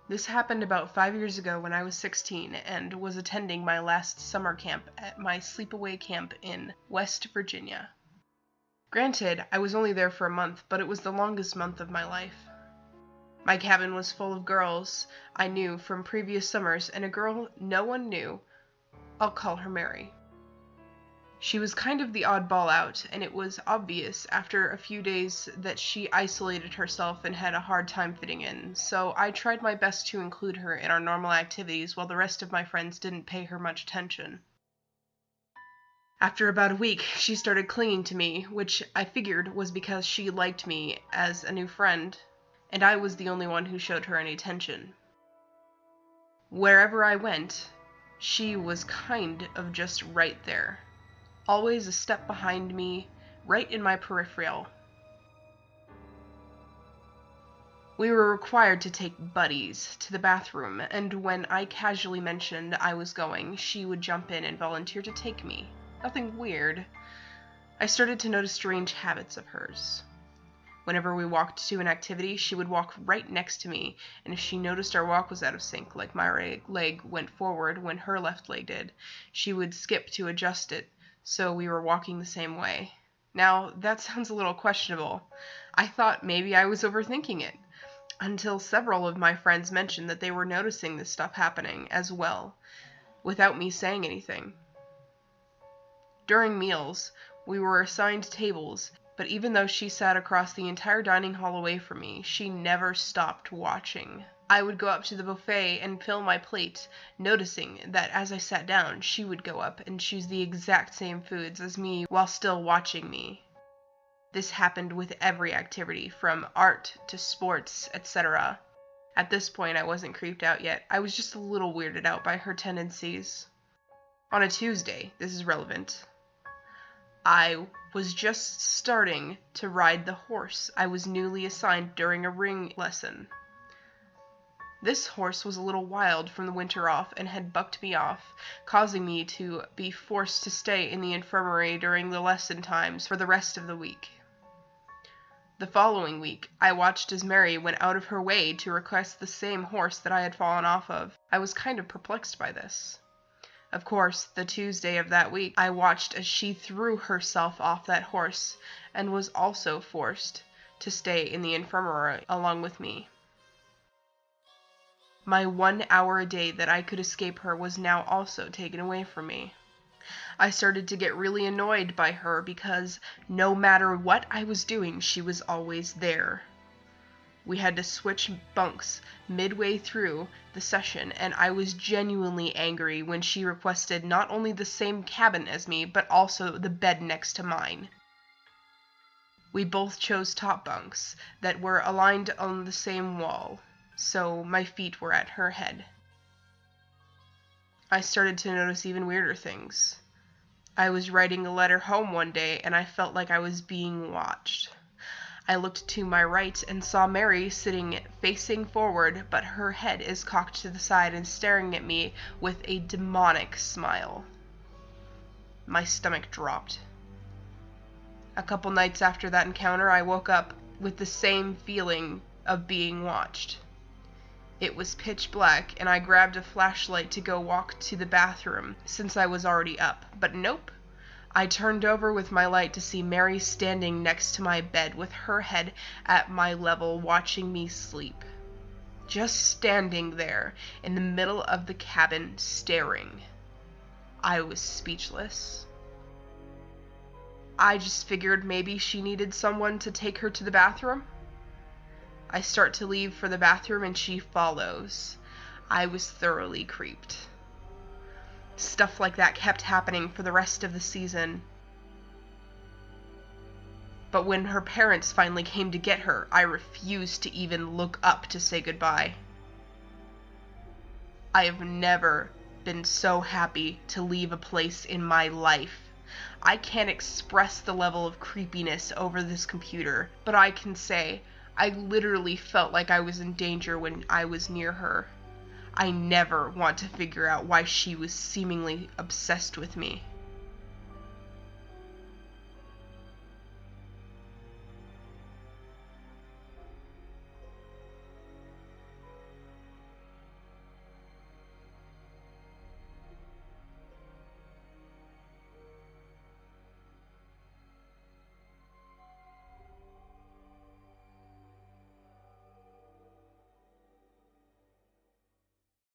This happened about 5 years ago when I was 16 and was attending my last summer camp at my sleepaway camp in West Virginia. Granted, I was only there for a month, but it was the longest month of my life. My cabin was full of girls I knew from previous summers, and a girl no one knew. I'll call her Mary. She was kind of the oddball out, and it was obvious after a few days that she isolated herself and had a hard time fitting in, so I tried my best to include her in our normal activities while the rest of my friends didn't pay her much attention. After about a week, she started clinging to me, which I figured was because she liked me as a new friend, and I was the only one who showed her any attention. Wherever I went, she was kind of just right there. Always a step behind me, right in my peripheral. We were required to take buddies to the bathroom, and when I casually mentioned I was going, she would jump in and volunteer to take me. Nothing weird. I started to notice strange habits of hers. Whenever we walked to an activity, she would walk right next to me, and if she noticed our walk was out of sync, like my right leg went forward when her left leg did, she would skip to adjust it, so we were walking the same way. Now, that sounds a little questionable. I thought maybe I was overthinking it, until several of my friends mentioned that they were noticing this stuff happening as well, without me saying anything. During meals, we were assigned tables, but even though she sat across the entire dining hall away from me, she never stopped watching. I would go up to the buffet and fill my plate, noticing that as I sat down, she would go up and choose the exact same foods as me while still watching me. This happened with every activity, from art to sports, etc. At this point, I wasn't creeped out yet. I was just a little weirded out by her tendencies. On a Tuesday, this is relevant, I was just starting to ride the horse I was newly assigned during a ring lesson. This horse was a little wild from the winter off and had bucked me off, causing me to be forced to stay in the infirmary during the lesson times for the rest of the week. The following week, I watched as Mary went out of her way to request the same horse that I had fallen off of. I was kind of perplexed by this. Of course, the Tuesday of that week, I watched as she threw herself off that horse and was also forced to stay in the infirmary along with me. My 1 hour a day that I could escape her was now also taken away from me. I started to get really annoyed by her because no matter what I was doing, she was always there. We had to switch bunks midway through the session, and I was genuinely angry when she requested not only the same cabin as me, but also the bed next to mine. We both chose top bunks that were aligned on the same wall, so my feet were at her head. I started to notice even weirder things. I was writing a letter home one day, and I felt like I was being watched. I looked to my right and saw Mary sitting facing forward, but her head is cocked to the side and staring at me with a demonic smile. My stomach dropped. A couple nights after that encounter, I woke up with the same feeling of being watched. It was pitch black, and I grabbed a flashlight to go walk to the bathroom since I was already up, but nope. I turned over with my light to see Mary standing next to my bed with her head at my level watching me sleep. Just standing there in the middle of the cabin staring. I was speechless. I just figured maybe she needed someone to take her to the bathroom. I start to leave for the bathroom and she follows. I was thoroughly creeped. Stuff like that kept happening for the rest of the season. But when her parents finally came to get her, I refused to even look up to say goodbye. I have never been so happy to leave a place in my life. I can't express the level of creepiness over this computer, but I can say I literally felt like I was in danger when I was near her. I never want to figure out why she was seemingly obsessed with me.